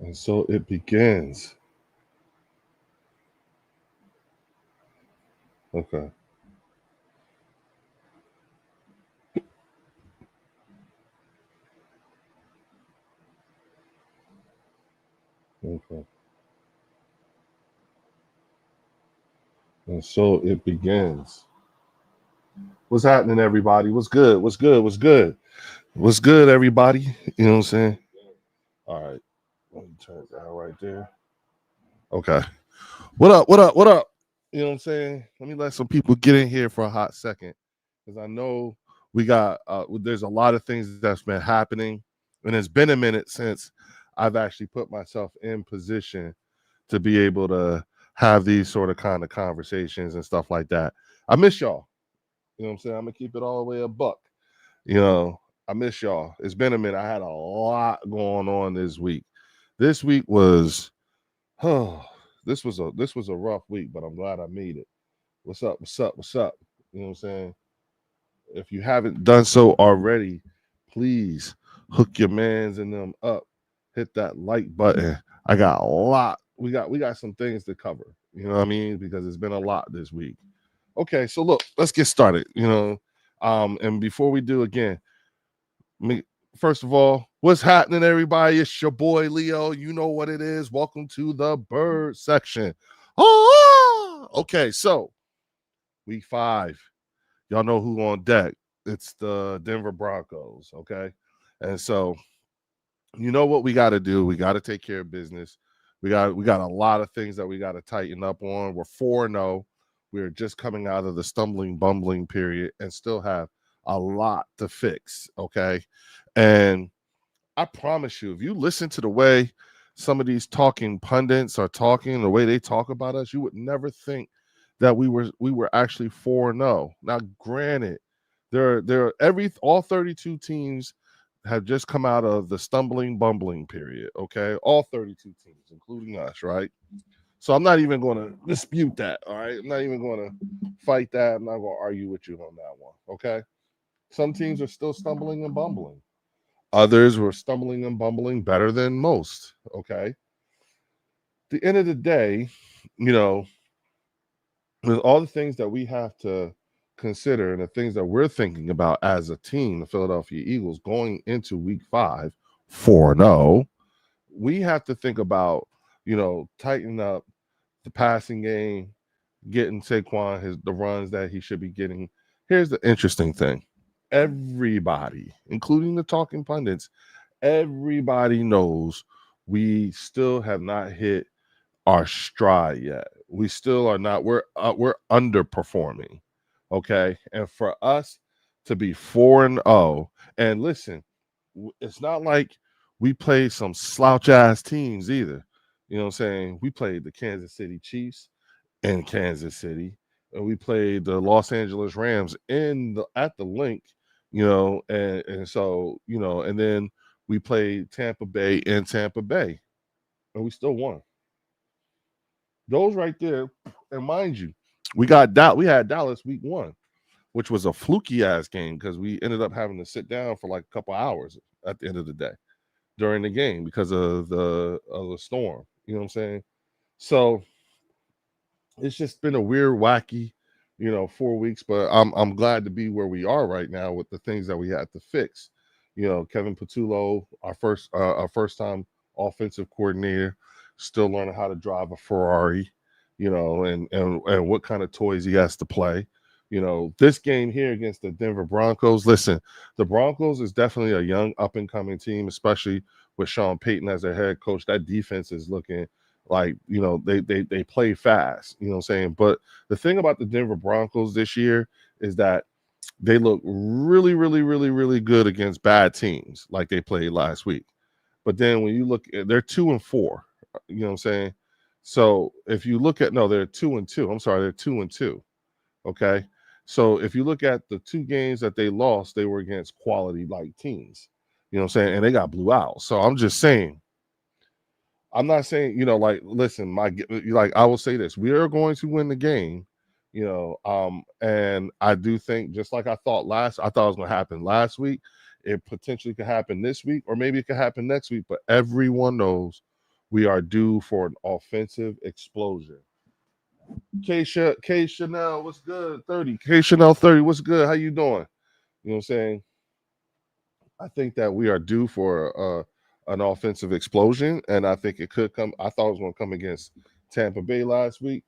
And so it begins. Okay. Okay. And so it begins. What's happening, everybody? What's good? What's good? What's good? What's good, everybody? You know what I'm saying? All right. Let me turn that right there. Okay. What up? What up? What up? You know what I'm saying? Let me let some people get in here for a hot second. Because I know we got there's a lot of things that's been happening. And it's been a minute since I've actually put myself in position to be able to have these sort of kind of conversations and stuff like that. I miss y'all. You know what I'm saying? I'm gonna keep it all the way a buck. You know, I miss y'all. It's been a minute. I had a lot going on this week. This week was oh, this was a rough week, but I'm glad I made it. What's up? What's up? What's up? You know what I'm saying? If you haven't done so already, please hook your mans and them up. Hit that like button. I got a lot. We got some things to cover. You know what I mean? Because it's been a lot this week. Okay, so look, let's get started. And before we do again, me first of all, what's happening, everybody? It's your boy Leo. You know what it is. Welcome to the bird section. Oh, okay. So week 5. Y'all know who on deck. It's the Denver Broncos. Okay. And so you know what we got to do. We got to take care of business. We got a lot of things that we got to tighten up on. We're 4-0. We're just coming out of the stumbling, bumbling period and still have a lot to fix. Okay. And I promise you, if you listen to the way some of these talking pundits are talking, the way they talk about us, you would never think that we were actually 4-0. Now, granted, there every all 32 teams have just come out of the stumbling, bumbling period. Okay, all 32 teams, including us, right? So I'm not even going to dispute that. All right, I'm not even going to fight that. I'm not going to argue with you on that one. Okay, some teams are still stumbling and bumbling. Others were stumbling and bumbling better than most. Okay. At the end of the day, you know, with all the things that we have to consider and the things that we're thinking about as a team, the Philadelphia Eagles, going into week 5, 4-0, we have to think about, tightening up the passing game, getting Saquon the runs that he should be getting. Here's the interesting thing. Everybody, including the talking pundits, everybody knows we still have not hit our stride yet. We still are not. We're underperforming. Okay, and for us to be 4-0, and listen, it's not like we play some slouch ass teams either. You know what I'm saying? We played the Kansas City Chiefs in Kansas City, and we played the Los Angeles Rams at the link, and so and then we played Tampa Bay in Tampa Bay, and we still won. Those right there, and mind you, we had Dallas week 1, which was a fluky ass game because we ended up having to sit down for like a couple hours at the end of the day during the game because of the storm. You know what I'm saying? So it's just been a weird, wacky, 4 weeks. But I'm glad to be where we are right now with the things that we had to fix. Kevin Patullo, our first time offensive coordinator, still learning how to drive a Ferrari, and what kind of toys he has to play. This game here against the Denver Broncos. Listen, the Broncos is definitely a young up and coming team, especially with Sean Payton as their head coach. That defense is looking like, they play fast, you know what I'm saying? But the thing about the Denver Broncos this year is that they look really, really, really, really good against bad teams like they played last week. But then when you look at, they're 2-4, you know what I'm saying? So if you look at, no, they're 2-2. I'm sorry, they're 2-2. Okay. So if you look at the 2 games that they lost, they were against quality like teams, you know what I'm saying? And they got blew out. So I'm just saying, I'm not saying, like, listen, I will say this: we are going to win the game, and I do think, just like I thought it was going to happen last week, it potentially could happen this week, or maybe it could happen next week. But everyone knows we are due for an offensive explosion. K Chanel, what's good? 30. K Chanel 30, what's good? How you doing? You know what I'm saying? I think that we are due for an offensive explosion, and I think it could come. I thought it was going to come against Tampa Bay last week.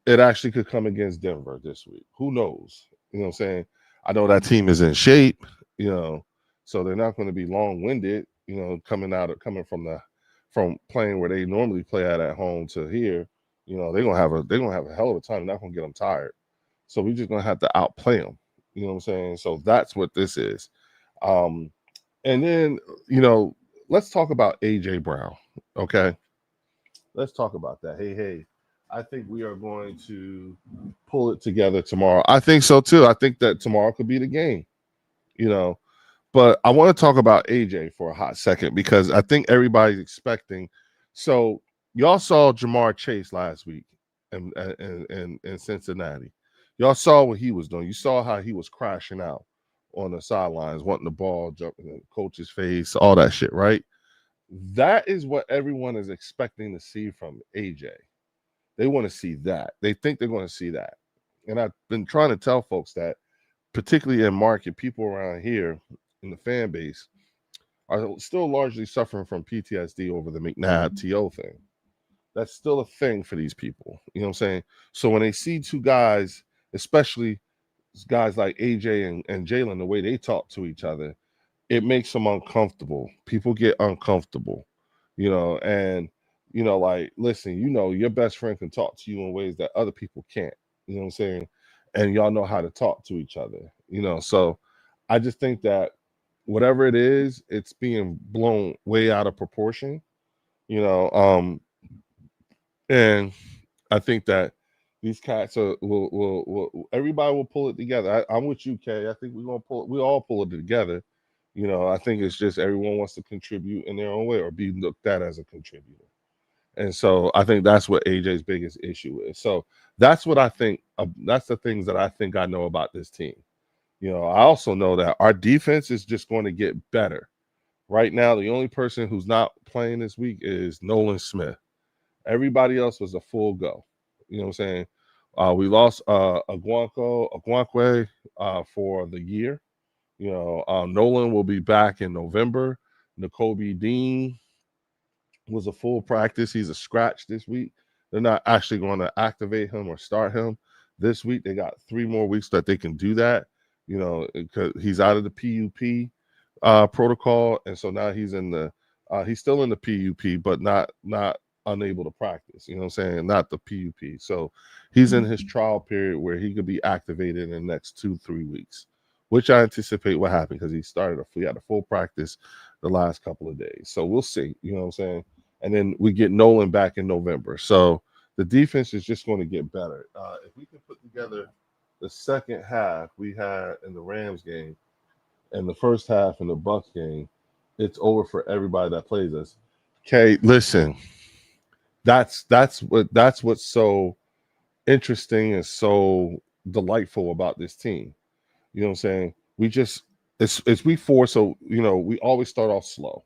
It actually could come against Denver this week. Who knows? You know what I'm saying? I know that team is in shape, you know, so they're not going to be long-winded, you know, coming from playing where they normally play at home to here. You know, they're gonna have a hell of a time. They're not gonna get them tired. So we're just gonna have to outplay them. You know what I'm saying? So that's what this is. Um, and then, you know, let's talk about AJ Brown. Okay. Let's talk about that. Hey. I think we are going to pull it together tomorrow. I think so too. I think that tomorrow could be the game, you know. But I want to talk about AJ for a hot second because I think everybody's expecting. So y'all saw Jamar Chase last week in Cincinnati. Y'all saw what he was doing. You saw how he was crashing out on the sidelines, wanting the ball, jumping in the coach's face, all that shit, right? That is what everyone is expecting to see from AJ. They want to see that. They think they're going to see that. And I've been trying to tell folks that, particularly in market, people around here in the fan base are still largely suffering from PTSD over the McNabb TO thing. That's still a thing for these people. You know what I'm saying? So when they see two guys, especially guys like AJ and Jalen, the way they talk to each other, it makes them uncomfortable. People get uncomfortable, you know, and like, listen, your best friend can talk to you in ways that other people can't. You know what I'm saying? And y'all know how to talk to each other, So I just think that whatever it is, it's being blown way out of proportion, you know. And I think that these cats will everybody will pull it together. I'm with you, Kay. I think we all pull it together. I think it's just everyone wants to contribute in their own way or be looked at as a contributor. And so I think that's what AJ's biggest issue is. So that's what I think. That's the things that I think I know about this team. I also know that our defense is just going to get better. Right now, the only person who's not playing this week is Nolan Smith. Everybody else was a full go. You know what I'm saying? We lost Aguankwe for the year. Nolan will be back in November. Nakobe Dean was a full practice. He's a scratch this week. They're not actually going to activate him or start him this week. They got 3 more weeks that they can do that, because he's out of the PUP protocol. And so now he's still in the PUP, but not unable to practice, you know what I'm saying? Not the PUP. So he's in his trial period where he could be activated in the next 2-3 weeks, which I anticipate will happen because he had a full practice the last couple of days. So we'll see, you know what I'm saying? And then we get Nolan back in November. So the defense is just going to get better. If we can put together the second half we had in the Rams game and the first half in the Bucs game, it's over for everybody that plays us. Okay, listen, that's what's so interesting and so delightful about this team. You know what I'm saying? It's week 4, so we always start off slow.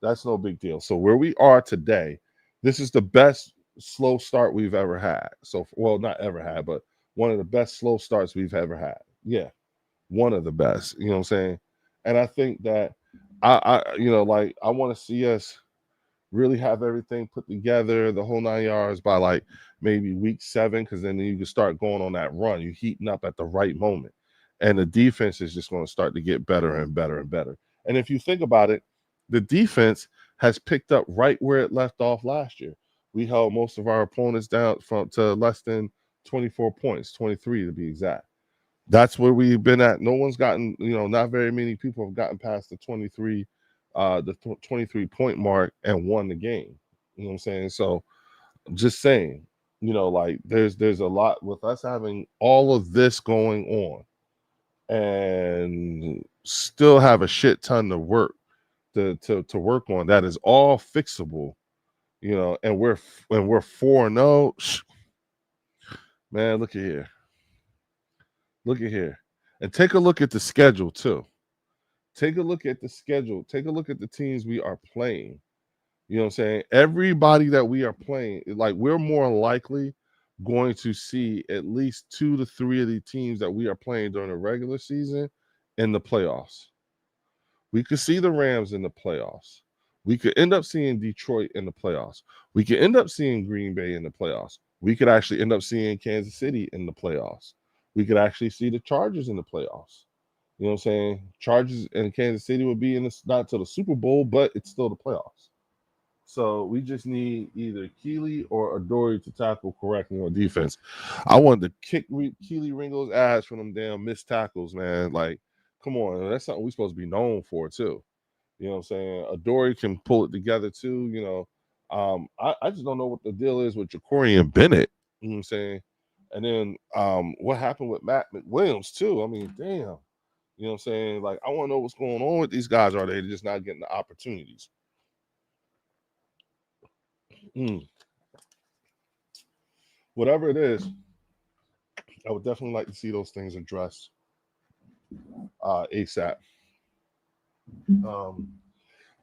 That's no big deal. So where we are today, this is the best slow start we've ever had. So, well, not ever had, but one of the best slow starts we've ever had. Yeah, one of the best. You know what I'm saying? And I think that I want to see us really have everything put together, the whole 9 yards by like maybe week 7, because then you can start going on that run. You're heating up at the right moment. And the defense is just going to start to get better and better and better. And if you think about it, the defense has picked up right where it left off last year. We held most of our opponents down to less than 24 points, 23 to be exact. That's where we've been at. No one's gotten, not very many people have gotten past the 23-point mark and won the game. You know what I'm saying? So just saying, like there's a lot with us having all of this going on and still have a shit ton to work to work on. That is all fixable, and we're 4-0. Man, look at here. Look at here. And take a look at the schedule too. Take a look at the schedule. Take a look at the teams we are playing. You know what I'm saying? Everybody that we are playing, like we're more likely going to see at least 2 to 3 of the teams that we are playing during the regular season in the playoffs. We could see the Rams in the playoffs. We could end up seeing Detroit in the playoffs. We could end up seeing Green Bay in the playoffs. We could actually end up seeing Kansas City in the playoffs. We could actually see the Chargers in the playoffs. You know what I'm saying? Chargers and Kansas City would be in this not to the Super Bowl, but it's still the playoffs. So we just need either Keely or Adoree to tackle correctly on defense. I wanted to kick Keely Ringo's ass for them damn missed tackles, man. Like, come on, that's something we're supposed to be known for too. You know what I'm saying? Adoree can pull it together too. You know, I just don't know what the deal is with Jacorian Bennett. You know what I'm saying? And then what happened with Matt McWilliams too? I mean, damn. You know what I'm saying? Like, I want to know what's going on with these guys. Are they just not getting the opportunities? Whatever it is, I would definitely like to see those things addressed ASAP. Um,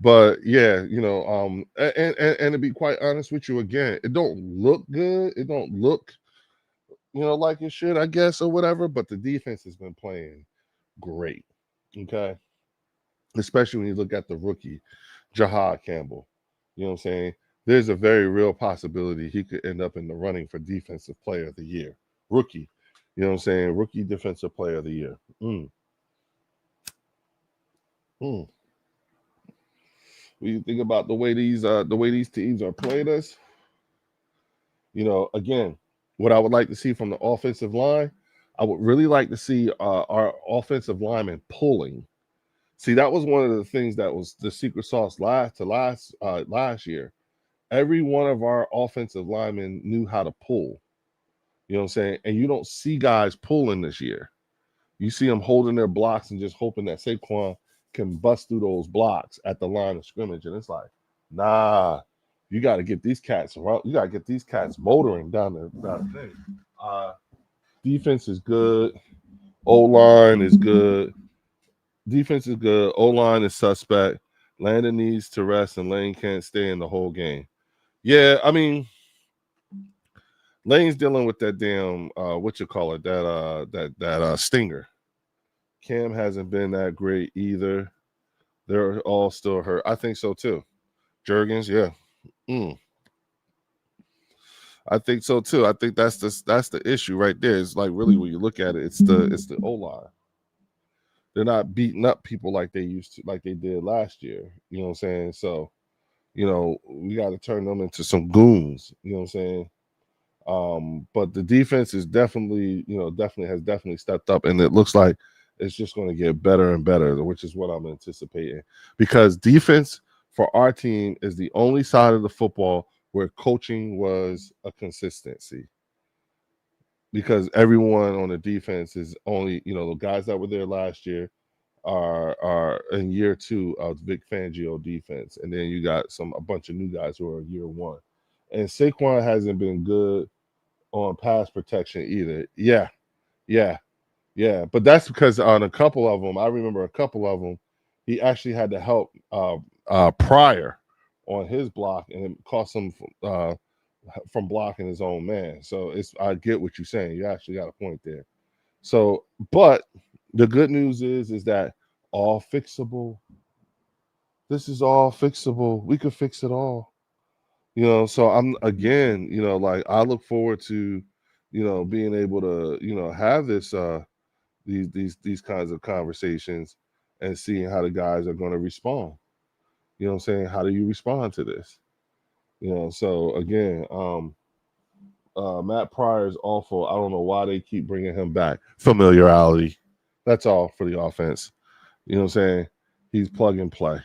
but yeah, you know, and to be quite honest with you, again, it don't look good. It don't look, you know, like it should, I guess, or whatever. But the defense has been playing great. Okay, especially when you look at the rookie, Jahad Campbell. You know what I'm saying? There's a very real possibility he could end up in the running for Defensive Player of the Year. Rookie. You know what I'm saying? Rookie Defensive Player of the Year. Mm. When you think about the way these teams are playing us, you know, again, what I would like to see from the offensive line, I would really like to see our offensive linemen pulling. See, that was one of the things that was the secret sauce last year. Every one of our offensive linemen knew how to pull. You know what I'm saying? And you don't see guys pulling this year. You see them holding their blocks and just hoping that Saquon can bust through those blocks at the line of scrimmage. And it's like, nah, you got to get these cats around. You got to get these cats motoring down the thing. Defense is good. O line is good. Defense is good. O line is suspect. Landon needs to rest, and Lane can't stay in the whole game. Yeah, I mean, Lane's dealing with that damn what you call it, that stinger. Cam hasn't been that great either. They're all still hurt. I think so too. Jurgens, yeah. I think so too. I think that's the issue right there. It's like really when you look at it, it's the O line. They're not beating up people like they used to, like they did last year. You know what I'm saying? So, you know, we got to turn them into some goons. You know what I'm saying? But the defense is definitely, you know, definitely stepped up, and it looks like it's just going to get better and better, which is what I'm anticipating. Because defense for our team is the only side of the football where coaching was a consistency. Because everyone on the defense is only, you know, the guys that were there last year are in year 2 of Vic Fangio defense, and then you got a bunch of new guys who are in year 1. And Saquon hasn't been good on pass protection either. Yeah. But that's because on a couple of them, I remember a couple of them, he actually had to help Pryor on his block, and it cost him from blocking his own man. So I get what you're saying. You actually got a point there. So, but the good news is that all fixable. This is all fixable. We could fix it all. You know, so I'm again, you know, like I look forward to, you know, being able to, you know, have these kinds of conversations and seeing how the guys are going to respond. You know what I'm saying? How do you respond to this? You know, so again, Matt Pryor is awful. I don't know why they keep bringing him back. Familiarity. That's all for the offense. You know what I'm saying? He's plug and play.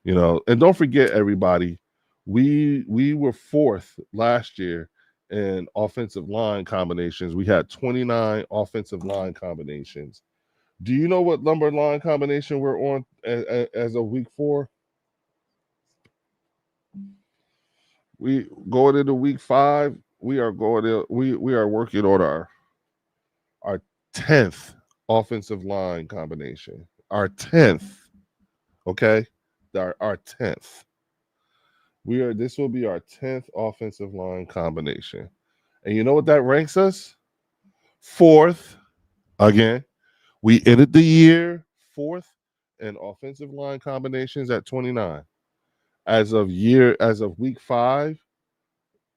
You know, and don't forget everybody, we were 4th last year in offensive line combinations. We had 29 offensive line combinations. Do you know what number line combination we're on as of week 4? We going into week 5. We are going to we are working on our 10th offensive line combination. Our 10th. Okay? Our 10th. This will be our 10th offensive line combination. And you know what that ranks us? Fourth. Again, we ended the year fourth in offensive line combinations at 29. As of week 5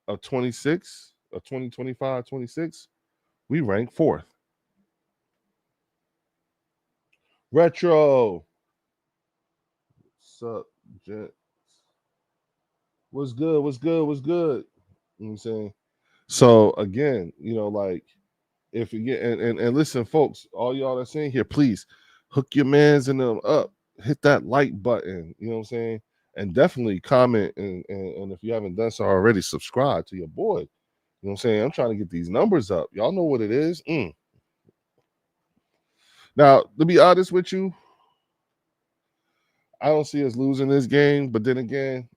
of 26 of 2025 26, we rank fourth. Retro. What's up, gents? What's good? What's good? What's good? You know what I'm saying? So again, like if you get and listen, folks, all y'all that's in here, please hook your mans and them up. Hit that like button, you know what I'm saying? And definitely comment and if you haven't done so already, subscribe to your boy. You know what I'm saying? I'm trying to get these numbers up. Y'all know what it is. Now, to be honest with you, I don't see us losing this game, but then again,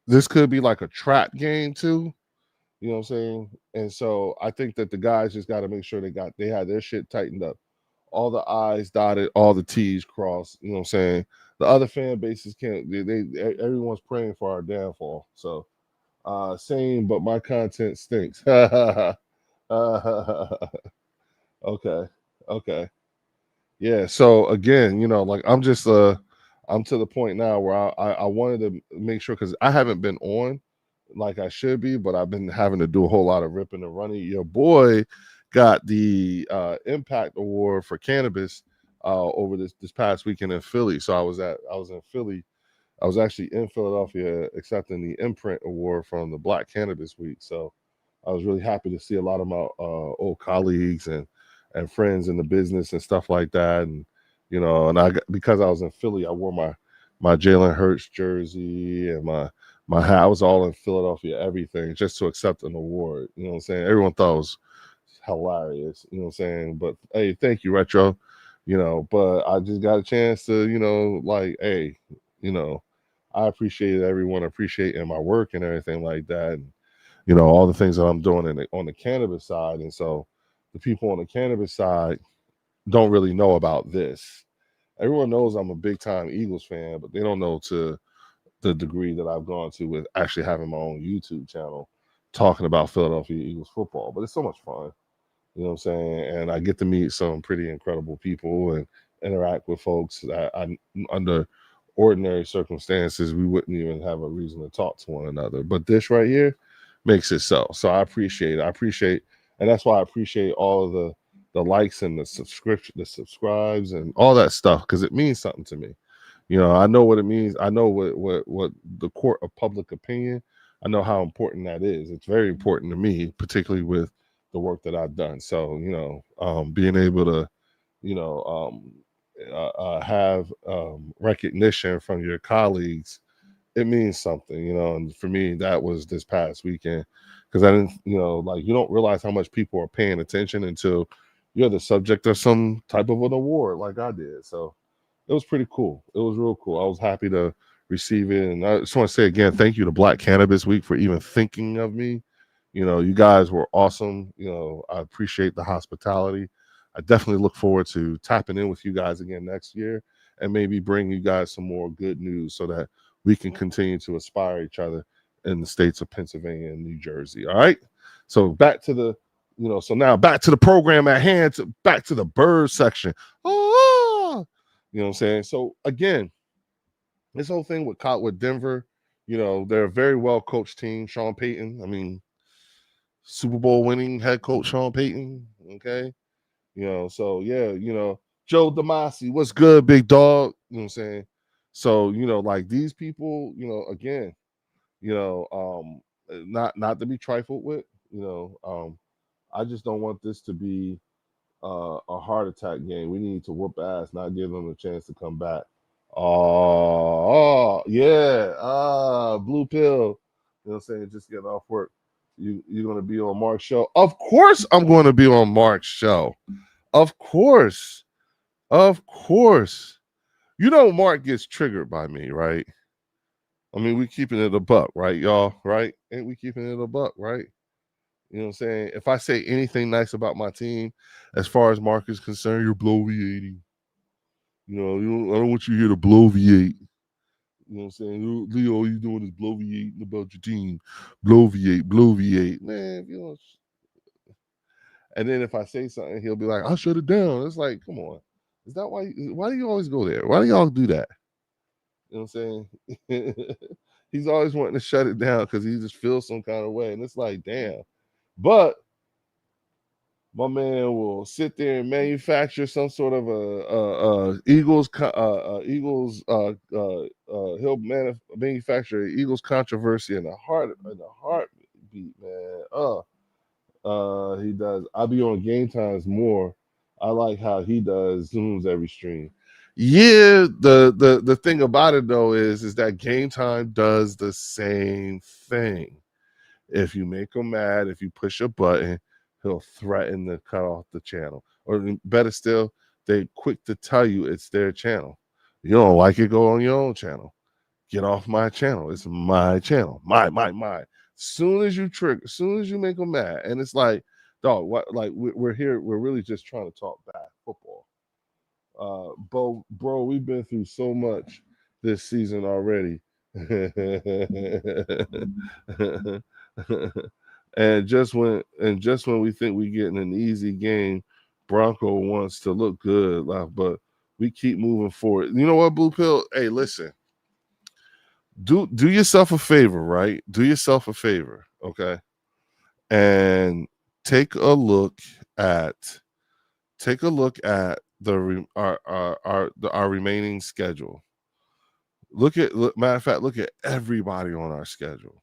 this could be like a trap game too. You know what I'm saying? And so I think that the guys just got to make sure they had their shit tightened up. All the I's dotted, all the T's crossed. You know what I'm saying? The other fan bases can't. Everyone's praying for our downfall. So, same, but my content stinks. Okay, okay, yeah. So again, like I'm just I'm to the point now where I wanted to make sure because I haven't been on like I should be, but I've been having to do a whole lot of ripping and running. Your boy got the Impact Award for cannabis over this past weekend in Philly. So I was in Philly. I was actually in Philadelphia accepting the Imprint Award from the Black Cannabis Week. So I was really happy to see a lot of my old colleagues and friends in the business and stuff like that. And because I was in Philly, I wore my Jalen Hurts jersey and my hat. I was all in Philadelphia, everything, just to accept an award. You know what I'm saying? Everyone thought it was hilarious. You know what I'm saying? But hey, thank you, Retro. But I just got a chance to, like, hey, I appreciate everyone appreciating my work and everything like that. And, all the things that I'm doing on the cannabis side. And so the people on the cannabis side don't really know about this. Everyone knows I'm a big time Eagles fan, but they don't know to the degree that I've gone to with actually having my own YouTube channel talking about Philadelphia Eagles football. But it's so much fun. You know what I'm saying? And I get to meet some pretty incredible people and interact with folks that under ordinary circumstances, we wouldn't even have a reason to talk to one another. But this right here makes it so. So I appreciate it. And that's why I appreciate all of the likes and the subscribes and all that stuff because it means something to me. I know what it means. I know what the court of public opinion. I know how important that is. It's very important to me, particularly with the work that I've done. So, being able to, have recognition from your colleagues, it means something, and for me, that was this past weekend because I didn't, like you don't realize how much people are paying attention until you're the subject of some type of an award like I did. So it was pretty cool. It was real cool. I was happy to receive it. And I just want to say again, thank you to Black Cannabis Week for even thinking of me. You guys were awesome. I appreciate the hospitality. I definitely look forward to tapping in with you guys again next year and maybe bring you guys some more good news so that we can continue to inspire each other in the states of Pennsylvania and New Jersey. All right. So back to the, so now back to the program at hand, back to the bird section. Oh, you know what I'm saying? So again, this whole thing with Denver, they're a very well coached team. Sean Payton, I mean, Super Bowl winning head coach Sean Payton. Okay. So yeah, Joe Damasi, what's good, big dog? You know what I'm saying? So, like these people, again, not to be trifled with, I just don't want this to be a heart attack game. We need to whoop ass, not give them a chance to come back. Oh, yeah. Blue pill. You know what I'm saying? Just get off work. You're gonna be on Mark's show. Of course I'm going to be on Mark's show. Of course. Of course. Mark gets triggered by me, right? I mean, we keeping it a buck, right, y'all? Right? Ain't we keeping it a buck, right? You know what I'm saying? If I say anything nice about my team, as far as Mark is concerned, you're bloviating. I don't want you here to bloviate. You know what I'm saying? Leo, all you doing is bloviating about your team. Bloviate. Man, you know. And then if I say something, he'll be like, I'll shut it down. It's like, come on. Is that why do you always go there? Why do y'all do that? You know what I'm saying? He's always wanting to shut it down because he just feels some kind of way. And it's like, damn. But my man will sit there and manufacture some sort of he'll manufacture Eagles controversy in the heartbeat, man. He does. I be on Game Times more. I like how he does zooms every stream. Yeah, the thing about it though is that Game Time does the same thing. If you make him mad, if you push a button, he'll threaten to cut off the channel. Or better still, they quick to tell you it's their channel. You don't like it, go on your own channel. Get off my channel. It's my channel. My. Soon as you make them mad, and it's like, dog, what? Like we're here. We're really just trying to talk back football. Bro, we've been through so much this season already. and just when we think we're getting an easy game, Bronco wants to look good, but we keep moving forward. You know what, Blue Pill? Hey, listen. Do yourself a favor, right? Do yourself a favor, okay? And take a look at our remaining schedule. Matter of fact, look at everybody on our schedule.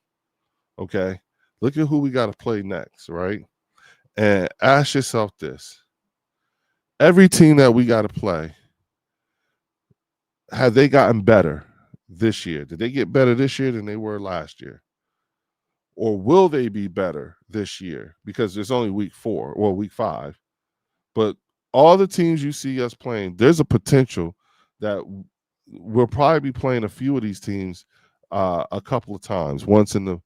Okay, look at who we got to play next, right? And ask yourself this: every team that we got to play, have they gotten better this year? Did they get better this year than they were last year? Or will they be better this year? Because there's only week 4 or week 5. But all the teams you see us playing, there's a potential that we'll probably be playing a few of these teams a couple of times, once in the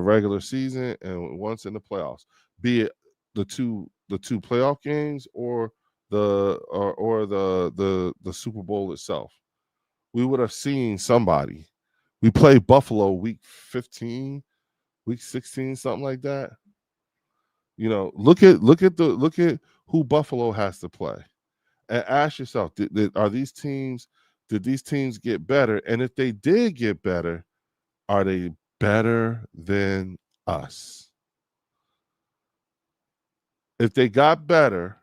regular season and once in the playoffs, be it the two playoff games or the Super Bowl itself. We would have seen somebody. We played Buffalo week 15, week 16, something like that. You know, look at who Buffalo has to play, and ask yourself: did these teams get better? And if they did get better, are they better than us? If they got better,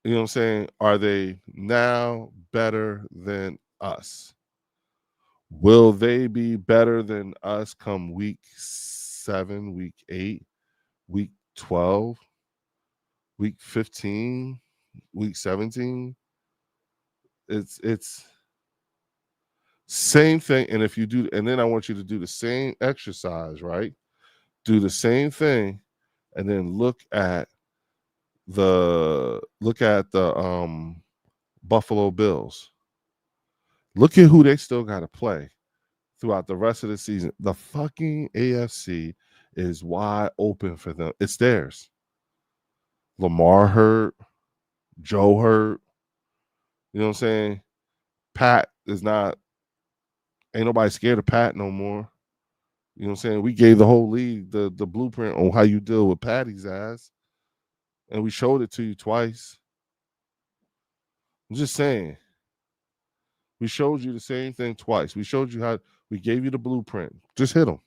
you know what I'm saying? Are they now better than us? Will they be better than us come week 7, week 8, week 12, week 15, week 17? It's same thing. And if you do, and then I want you to do the same exercise, right? Do the same thing, and then look at the Buffalo Bills. Look at who they still got to play throughout the rest of the season. The fucking AFC is wide open for them. It's theirs. Lamar hurt, Joe hurt. You know what I'm saying? Pat is not. Ain't nobody scared of Pat no more. You know what I'm saying? We gave the whole league the blueprint on how you deal with Patty's ass, and we showed it to you twice. I'm just saying. We showed you the same thing twice. We showed you how we gave you the blueprint. Just hit them.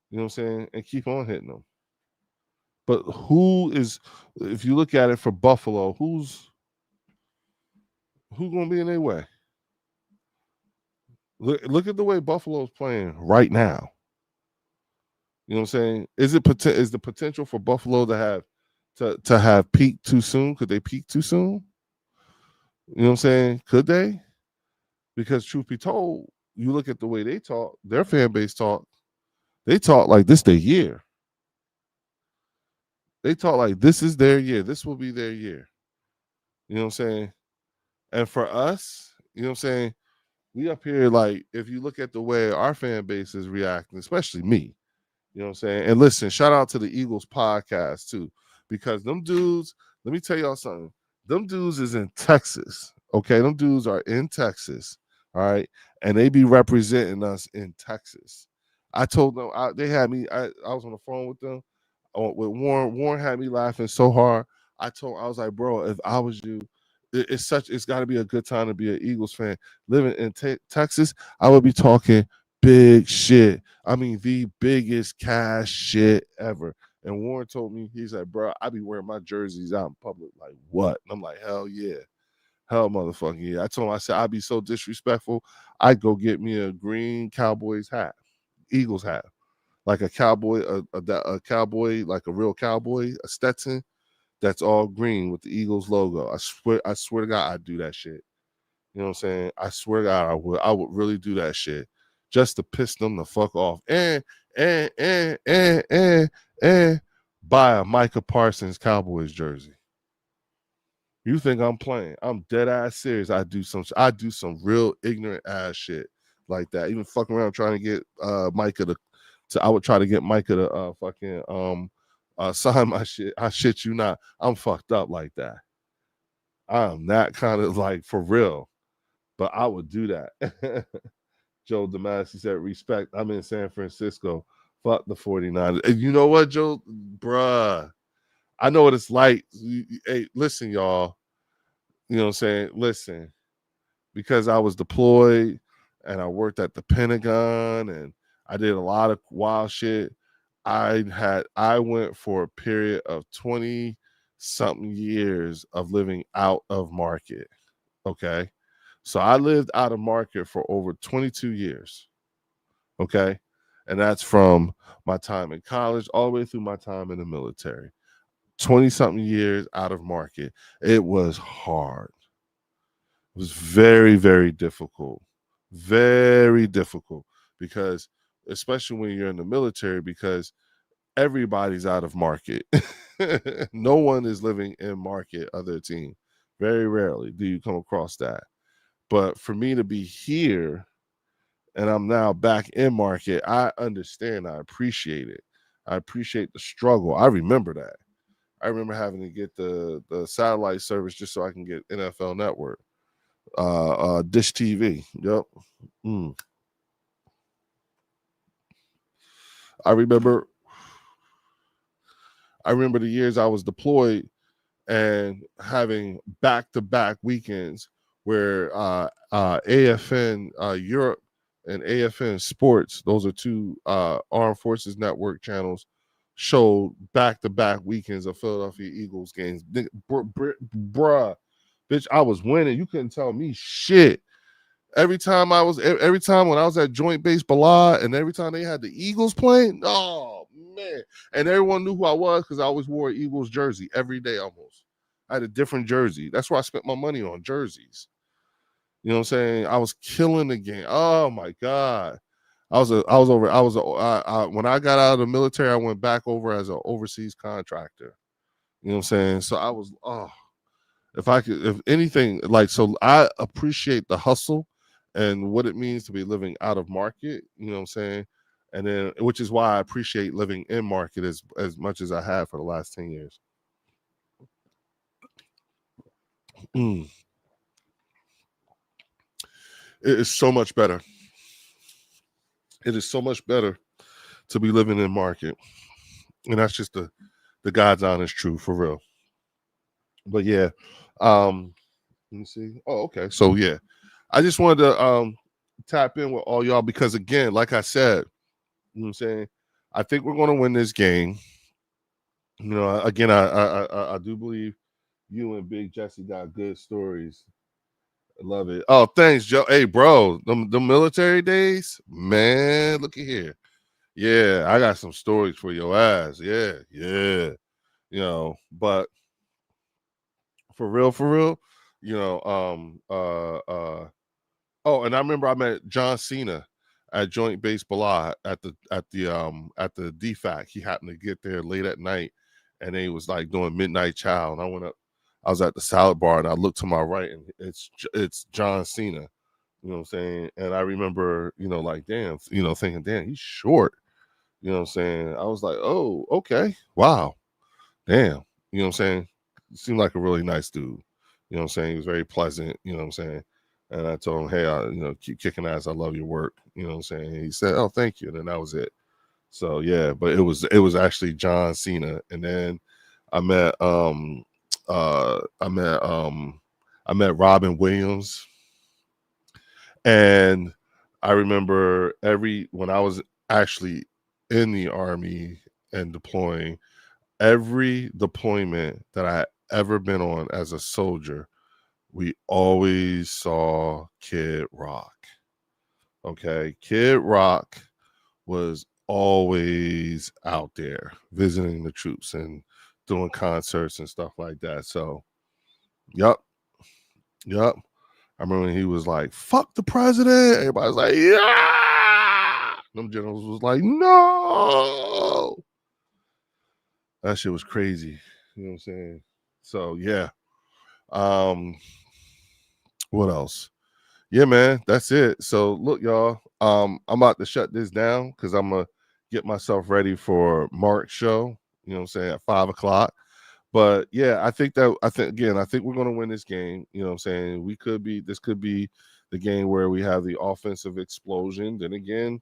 You know what I'm saying? And keep on hitting them. But if you look at it for Buffalo, who's going to be in their way? Look at the way Buffalo's playing right now. You know what I'm saying? Is the potential for Buffalo to have peaked too soon? Could they peak too soon? You know what I'm saying? Could they? Because truth be told, you look at the way they talk, their fan base talk, they talk like this their year. They talk like this is their year. This will be their year. You know what I'm saying? And for us, you know what I'm saying? We up here, like, if you look at the way our fan base is reacting, especially me, you know what I'm saying? And listen, shout out to the Eagles podcast too, because them dudes, let me tell y'all something. Them dudes is in Texas. Okay, them dudes are in Texas. All right. And they be representing us in Texas. I told them, they had me, I was on the phone with them, with Warren. Warren had me laughing so hard. I was like, bro, if I was you, it's got to be a good time to be an Eagles fan. Living in Texas, I would be talking big shit. I mean, the biggest cash shit ever. And Warren told me, he's like, bro, I be wearing my jerseys out in public. Like, what? And I'm like, hell yeah. Hell motherfucking yeah. I told him, I said, I'd be so disrespectful. I'd go get me a green Cowboys hat, Eagles hat, like a cowboy, a cowboy, like a real cowboy, a Stetson that's all green with the Eagles logo. I swear to God, I'd do that shit. You know what I'm saying? I swear to God, I would really do that shit just to piss them the fuck off. And buy a Micah Parsons Cowboys jersey. You think I'm playing? I'm dead ass serious. I do some real ignorant ass shit like that. Even fucking around trying to get Micah to I would try to get Micah to fucking sign my shit. I shit you not. I'm fucked up like that. I'm that kind of like for real. But I would do that. Joe Damasio said, respect. I'm in San Francisco. Fuck the 49ers. And you know what, Joe? Bruh. I know what it's like. Hey, listen, y'all. You know what I'm saying? Listen, because I was deployed and I worked at the Pentagon and I did a lot of wild shit. I went for a period of 20 something years of living out of market. Okay. So I lived out of market for over 22 years. Okay. And that's from my time in college all the way through my time in the military. 20 something years out of market. It was hard. It was very, very difficult. Very difficult because, especially when you're in the military, because everybody's out of market. No one is living in market other team. Very rarely do you come across that. But for me to be here and I'm now back in market, I understand. I appreciate it. I appreciate the struggle. I remember that. I remember having to get the satellite service just so I can get NFL Network, Dish TV. Yep. Mm. I remember the years I was deployed and having back-to-back weekends where AFN Europe and AFN Sports, those are two Armed Forces Network channels, showed back-to-back weekends of Philadelphia Eagles games. Bruh, bitch, I was winning. You couldn't tell me shit. Every time when I was at Joint Base Balad and every time they had the Eagles playing, oh man. And everyone knew who I was because I always wore an Eagles jersey every day almost. I had a different jersey. That's where I spent my money on jerseys. You know what I'm saying? I was killing the game. Oh my God. When I got out of the military, I went back over as an overseas contractor. You know what I'm saying? So I was, if anything, like, so I appreciate the hustle and what it means to be living out of market, you know what I'm saying? And then, which is why I appreciate living in market as much as I have for the last 10 years. Mm. It is so much better. It is so much better to be living in market. And that's just the God's honest truth for real. But yeah, let me see. Oh, okay. So yeah, I just wanted to tap in with all y'all because again, like I said, you know what I'm saying, I think we're going to win this game. You know, again, I do believe you and Big Jesse got good stories. I love it. Oh, thanks, Joe. Hey, bro, the military days, man. Look at here. Yeah, I got some stories for your ass. Yeah, yeah. You know, but for real, you know, oh, and I remember I met John Cena at Joint Base Balad at the DFAC. He happened to get there late at night, and he was like doing midnight chow. And I went up. I was at the salad bar, and I looked to my right, and it's John Cena. You know what I'm saying? And I remember, you know, like damn, you know, thinking, damn, he's short. You know what I'm saying? I was like, oh, okay, wow, damn. You know what I'm saying? He seemed like a really nice dude. You know what I'm saying? He was very pleasant. You know what I'm saying? And I told him, hey, keep kicking ass. I love your work. You know what I'm saying? And he said, oh, thank you. And then that was it. So yeah, but it was actually John Cena. And then I met Robin Williams. And I remember when I was actually in the Army and deploying, every deployment that I ever been on as a soldier, we always saw Kid Rock. Okay. Kid Rock was always out there visiting the troops and doing concerts and stuff like that. So, yep. I remember when he was like, fuck the president. Everybody was like, yeah. Them generals was like, no. That shit was crazy. You know what I'm saying? So, yeah. What else? Yeah, man, that's it. So look, y'all, I'm about to shut this down because I'm gonna get myself ready for Mark's show, you know what I'm saying, at 5 o'clock. But yeah, I think we're gonna win this game. You know what I'm saying? This could be the game where we have the offensive explosion. Then again,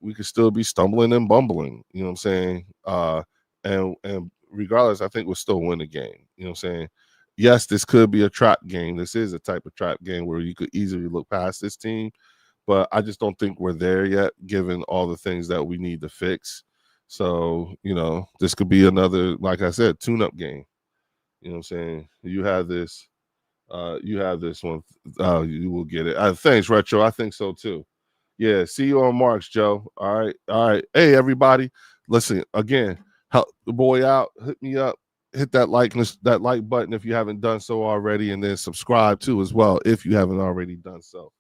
we could still be stumbling and bumbling, you know what I'm saying? And regardless, I think we'll still win the game. You know what I'm saying? Yes, this could be a trap game. This is a type of trap game where you could easily look past this team, but I just don't think we're there yet, given all the things that we need to fix. So, this could be another, like I said, tune-up game. You know what I'm saying? You have this one. You will get it. Thanks, Retro. I think so too. Yeah, see you on March, Joe. All right. Hey, everybody. Listen, again, help the boy out. Hit me up. Hit that like button if you haven't done so already, and then subscribe too as well if you haven't already done so.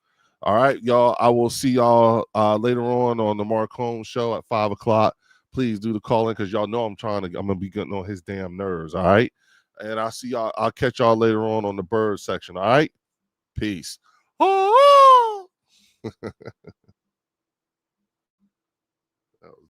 All right, y'all. I will see y'all later on the Mark Holmes show at 5 o'clock. Please do the calling because y'all know I'm gonna be getting on his damn nerves. All right. And I'll catch y'all later on the bird section. All right. Peace.